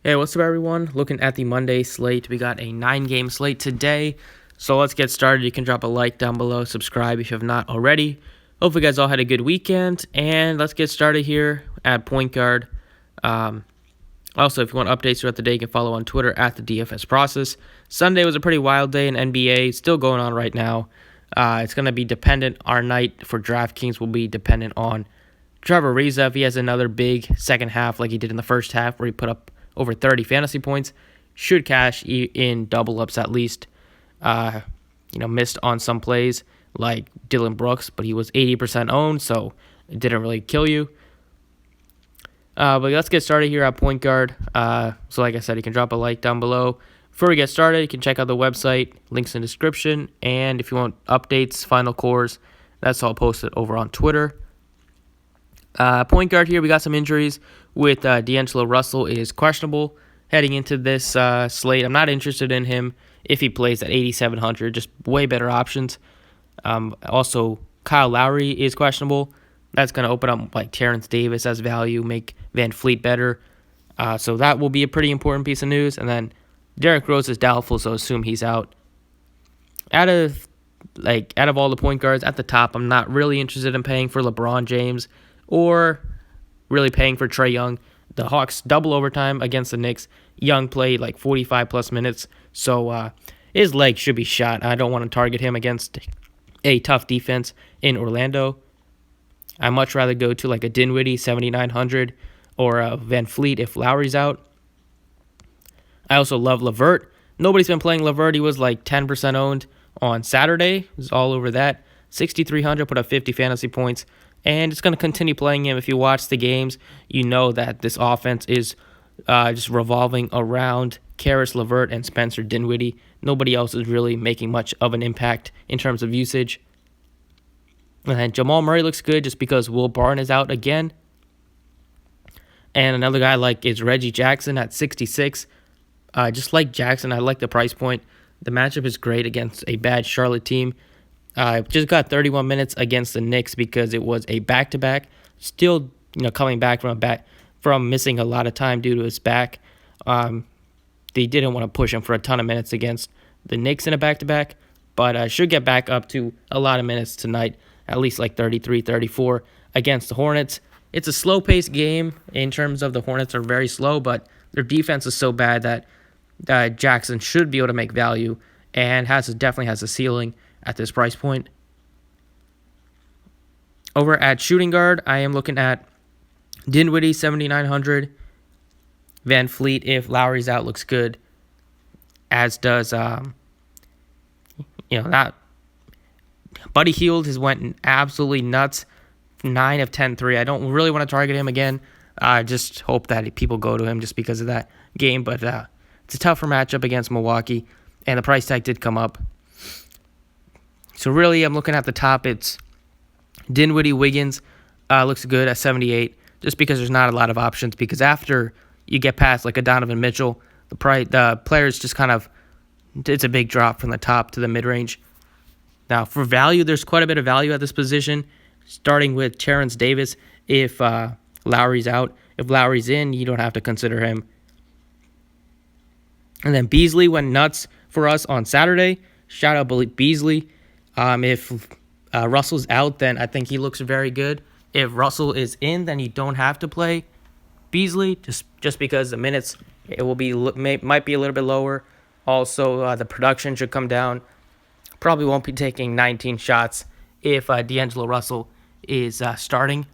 Hey, what's up, everyone? Looking at the Monday slate, we got a 9-game slate today. So let's get started. You can drop a like down below, subscribe if you have not already. Hope you guys all had a good weekend, and let's get started here at point guard. Also, if you want updates throughout the day, you can follow on Twitter at the DFS Process. Sunday was a pretty wild day in NBA, still going on right now. It's going to be dependent. Our night for Draftkings will be dependent on Trevor Ariza. If he has another big second half like he did in the first half, where he put up over 30 fantasy points, should cash in double ups at least. Missed on some plays like Dylan Brooks, but he was 80% owned, so it didn't really kill you. But let's get started here at point guard. So like I said, you can drop a like down below. Before we get started, you can check out the website, links in the description, and if you want updates, final cores, that's all posted over on Twitter. Point guard here, we got some injuries with D'Angelo Russell is questionable heading into this slate. I'm not interested in him if he plays at 8,700, just way better options. Also, Kyle Lowry is questionable. That's going to open up like Terrence Davis as value, make Van Fleet better. So that will be a pretty important piece of news. And then Derrick Rose is doubtful, so assume he's out. Out of all the point guards at the top, I'm not really interested in paying for LeBron James or really paying for Trae Young. The Hawks double overtime against the Knicks. Young played like 45 plus minutes, so his leg should be shot. I don't want to target him against a tough defense in Orlando. I'd much rather go to like a Dinwiddie 7,900 or a Van Fleet if Lowry's out. I also love LeVert. Nobody's been playing LeVert. He was like 10% owned on Saturday. It was all over that. 6,300, put up 50 fantasy points. And it's going to continue playing him. If you watch the games, you know that this offense is just revolving around Karis LeVert and Spencer Dinwiddie. Nobody else is really making much of an impact in terms of usage. And then Jamal Murray looks good just because Will Barton is out again. And another guy I like is Reggie Jackson at 66. Just like Jackson, I like the price point. The matchup is great against a bad Charlotte team. Just got 31 minutes against the Knicks because it was a back-to-back. Still, coming back from missing a lot of time due to his back. They didn't want to push him for a ton of minutes against the Knicks in a back-to-back, but should get back up to a lot of minutes tonight, at least like 33, 34 against the Hornets. It's a slow-paced game in terms of the Hornets are very slow, but their defense is so bad that Jackson should be able to make value and definitely has a ceiling at this price point. Over at shooting guard, I am looking at Dinwiddie 7,900. Van Fleet, if Lowry's out, looks good. As does that Buddy Hield has went absolutely nuts. 9 of 10 3. I don't really want to target him again. I just hope that people go to him just because of that game. But it's a tougher matchup against Milwaukee, and the price tag did come up. So really, I'm looking at the top. It's Dinwiddie, Wiggins looks good at 78, just because there's not a lot of options. Because after you get past like a Donovan Mitchell, the players just it's a big drop from the top to the mid range. Now for value, there's quite a bit of value at this position, starting with Terrence Davis. If Lowry's out, if Lowry's in, you don't have to consider him. And then Beasley went nuts for us on Saturday. Shout out Beasley. If Russell's out, then I think he looks very good. If Russell is in, then you don't have to play Beasley, just because the minutes might be a little bit lower. Also, the production should come down. Probably won't be taking 19 shots if D'Angelo Russell is starting.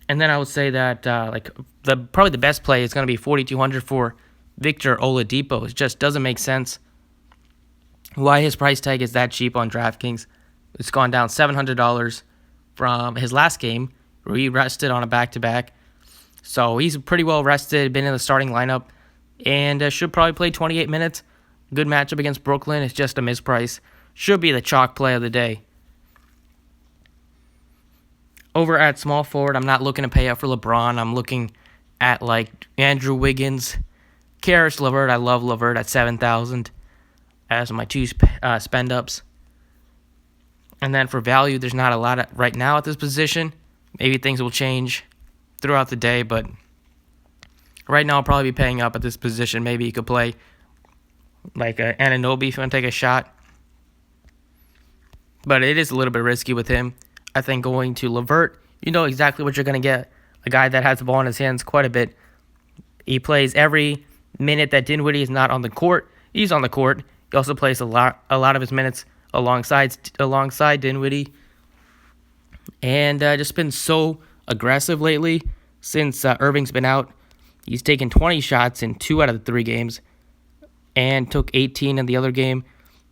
And then I would say that probably the best play is going to be 4,200 for Victor Oladipo. It just doesn't make sense why his price tag is that cheap on DraftKings. It's gone down $700 from his last game where he rested on a back-to-back. So he's pretty well rested, been in the starting lineup, and should probably play 28 minutes. Good matchup against Brooklyn. It's just a misprice. Should be the chalk play of the day. Over at small forward, I'm not looking to pay up for LeBron. I'm looking at like Andrew Wiggins, Karis LeVert. I love LeVert at 7,000 as my two spend ups. And then for value, there's not a lot right now at this position. Maybe things will change throughout the day, but right now I'll probably be paying up at this position. Maybe you could play like Anunoby if you want to take a shot. But it is a little bit risky with him. I think going to Levert, you know exactly what you're going to get. A guy that has the ball in his hands quite a bit. He plays every minute that Dinwiddie is not on the court. He's on the court. He also plays a lot of his minutes alongside Dinwiddie. And just been so aggressive lately since Irving's been out. He's taken 20 shots in 2 out of the 3 games and took 18 in the other game.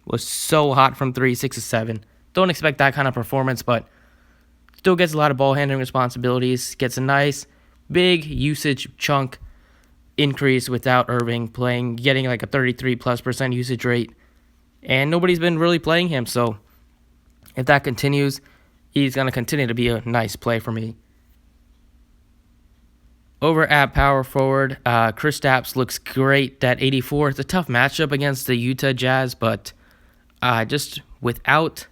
Was so hot from 3, 6 of 7. Don't expect that kind of performance, but still gets a lot of ball handling responsibilities. Gets a nice big usage chunk increase without Irving playing, getting like a 33+% usage rate. And nobody's been really playing him, so if that continues, he's going to continue to be a nice play for me. Over at power forward, Kristaps looks great at 84. It's a tough matchup against the Utah Jazz, but just without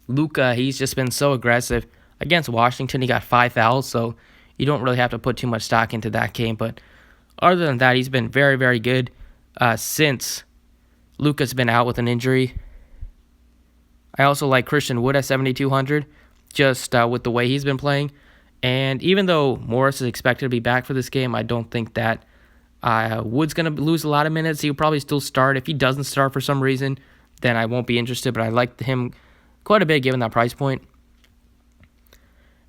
Luka, he's just been so aggressive. Against Washington, he got 5 fouls, so you don't really have to put too much stock into that game. But other than that, he's been very, very good since Luka's been out with an injury. I also like Christian Wood at 7,200, just with the way he's been playing. And even though Morris is expected to be back for this game, I don't think that Wood's going to lose a lot of minutes. He'll probably still start. If he doesn't start for some reason, then I won't be interested. But I like him quite a bit given that price point.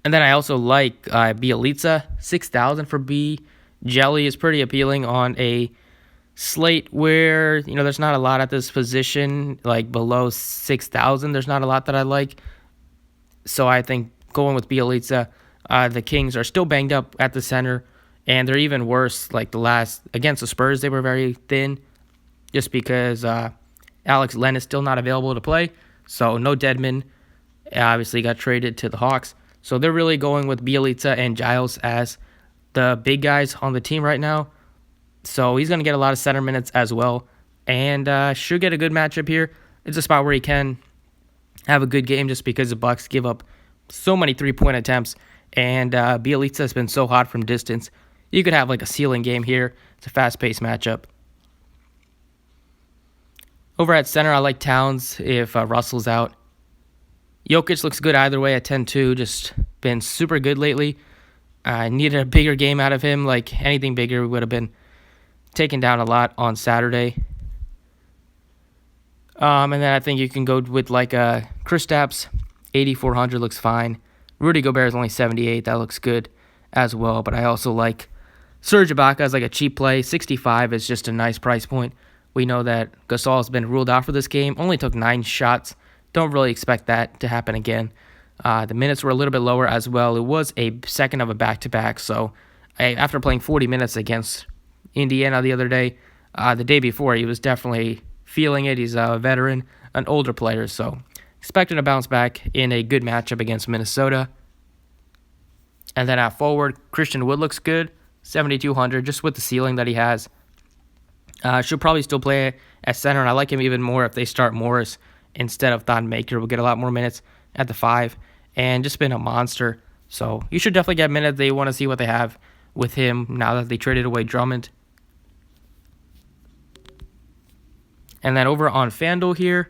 And then I also like Bjelica, 6,000 for B. Jelly is pretty appealing on a slate where, you know, there's not a lot at this position, like below 6,000. There's not a lot that I like. So I think going with Bjelica, the Kings are still banged up at the center, and they're even worse. Like against the Spurs, they were very thin just because Alex Len is still not available to play. So no Dedmon. Obviously got traded to the Hawks. So they're really going with Bjelica and Giles as the big guys on the team right now. So he's going to get a lot of center minutes as well, and should get a good matchup here. It's a spot where he can have a good game just because the Bucks give up so many 3-point attempts, and Bjelica has been so hot from distance. You could have like a ceiling game here. It's a fast-paced matchup. Over at center, I like Towns if Russell's out. Jokic looks good either way at 10-2. Just been super good lately. I needed a bigger game out of him. Like anything bigger would have been taken down a lot on Saturday. And then I think you can go with like Kristaps, 8,400 looks fine. Rudy Gobert is only 78. That looks good as well. But I also like Serge Ibaka as like a cheap play. 65 is just a nice price point. We know that Gasol has been ruled out for this game. Only took 9 shots. Don't really expect that to happen again. The minutes were a little bit lower as well. It was a second of a back-to-back. So after playing 40 minutes against Indiana the other day, the day before, he was definitely feeling it. He's a veteran, an older player. So expecting to bounce back in a good matchup against Minnesota. And then at forward, Christian Wood looks good. 7,200, just with the ceiling that he has. Should probably still play at center, and I like him even more if they start Morris instead of Thon Maker. We'll get a lot more minutes at the 5, and just been a monster. So you should definitely get minutes. They want to see what they have with him now that they traded away Drummond. And then over on Fanduel here,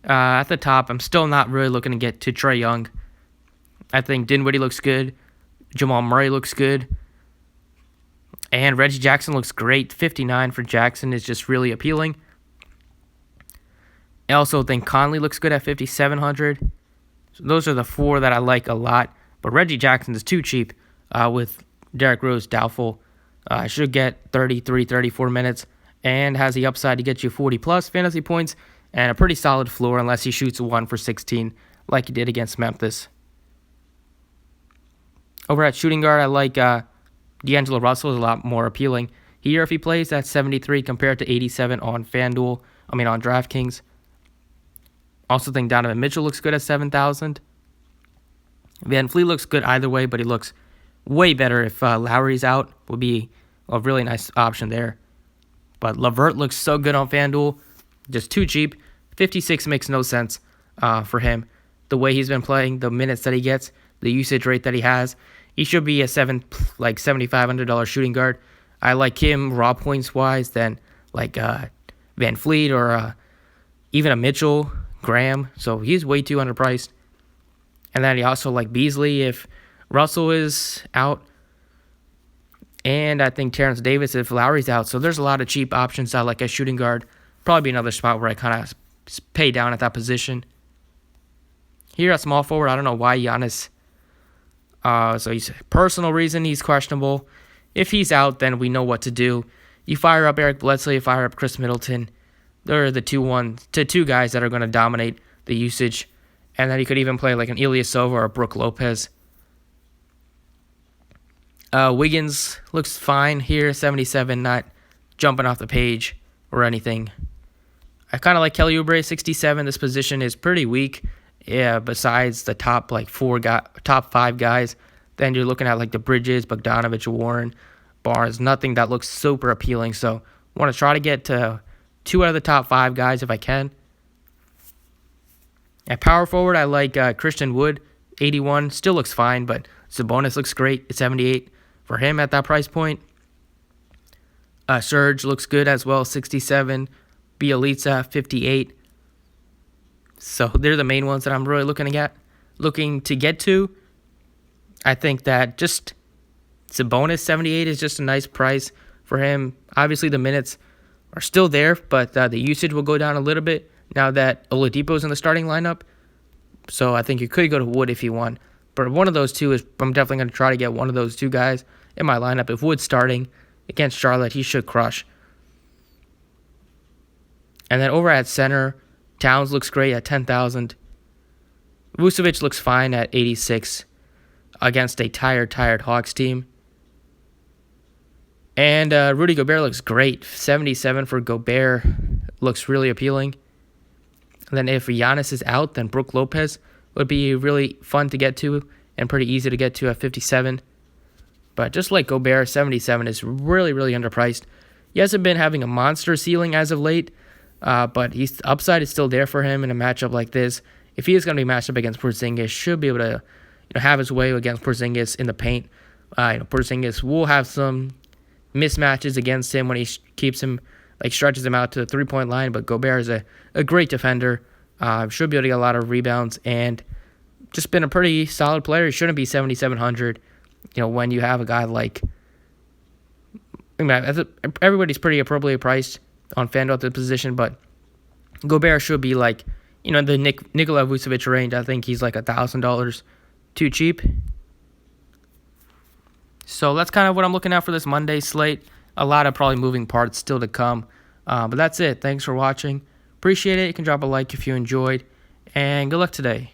at the top, I'm still not really looking to get to Trae Young. I think Dinwiddie looks good. Jamal Murray looks good. And Reggie Jackson looks great. 59 for Jackson is just really appealing. I also think Conley looks good at 5,700. So those are the 4 that I like a lot. But Reggie Jackson is too cheap with Derrick Rose doubtful. Should get 33, 34 minutes and has the upside to get you 40-plus fantasy points and a pretty solid floor unless he shoots 1 for 16 like he did against Memphis. Over at shooting guard, I like D'Angelo Russell is a lot more appealing here if he plays at 73 compared to 87 on DraftKings. Also think Donovan Mitchell looks good at 7,000. Van Fleet looks good either way, but he looks way better if Lowry's out. Would be a really nice option there. But LeVert looks so good on FanDuel. Just too cheap. 56 makes no sense for him. The way he's been playing, the minutes that he gets, the usage rate that he has. He should be a $7,500 shooting guard. I like him raw points wise than like Van Fleet or even a Mitchell Graham. So he's way too underpriced. And then you also like Beasley if Russell is out. And I think Terrence Davis if Lowry's out. So there's a lot of cheap options out like a shooting guard. Probably another spot where I kind of pay down at that position. Here at small forward, I don't know why Giannis. So he's personal reason he's questionable. If he's out, then we know what to do. You fire up Eric Bledsoe, you fire up Chris Middleton. They're the two guys that are going to dominate the usage. And then you could even play like an Ilyasova or a Brook Lopez. Wiggins looks fine here, 77, not jumping off the page or anything. I kind of like Kelly Oubre, 67. This position is pretty weak. Yeah, besides the top top 5 guys, then you're looking at like the Bridges, Bogdanovich, Warren, Barnes. Nothing that looks super appealing. So I want to try to get to 2 out of the top 5 guys if I can. At power forward, I like Christian Wood, 81. Still looks fine, but Sabonis looks great at 78 for him at that price point. Serge looks good as well, 67. Bielitsa, 58. So they're the main ones that I'm really looking to get to. I think that just Sabonis 78 is just a nice price for him. Obviously the minutes are still there, but the usage will go down a little bit now that Oladipo's in the starting lineup. So I think you could go to Wood if you want. But one of those two I'm definitely going to try to get one of those 2 guys in my lineup. If Wood's starting against Charlotte, he should crush. And then over at center, Towns looks great at 10,000. Vucevic looks fine at 86 against a tired Hawks team. And Rudy Gobert looks great. 77 for Gobert looks really appealing. And then if Giannis is out, then Brook Lopez would be really fun to get to and pretty easy to get to at 57. But just like Gobert, 77 is really, really underpriced. He hasn't been having a monster ceiling as of late. But the upside is still there for him in a matchup like this. If he is going to be matched up against Porzingis, should be able to have his way against Porzingis in the paint. Porzingis will have some mismatches against him when he keeps him, stretches him out to the 3-point line. But Gobert is a great defender. Should be able to get a lot of rebounds and just been a pretty solid player. He shouldn't be 7,700. When you have a guy like, everybody's pretty appropriately priced on Fanduel at the position, but Gobert should be the Nikola Vucevic range. I think he's like $1,000 too cheap. So that's kind of what I'm looking at for this Monday slate. A lot of probably moving parts still to come. But that's it. Thanks for watching. Appreciate it. You can drop a like if you enjoyed. And good luck today.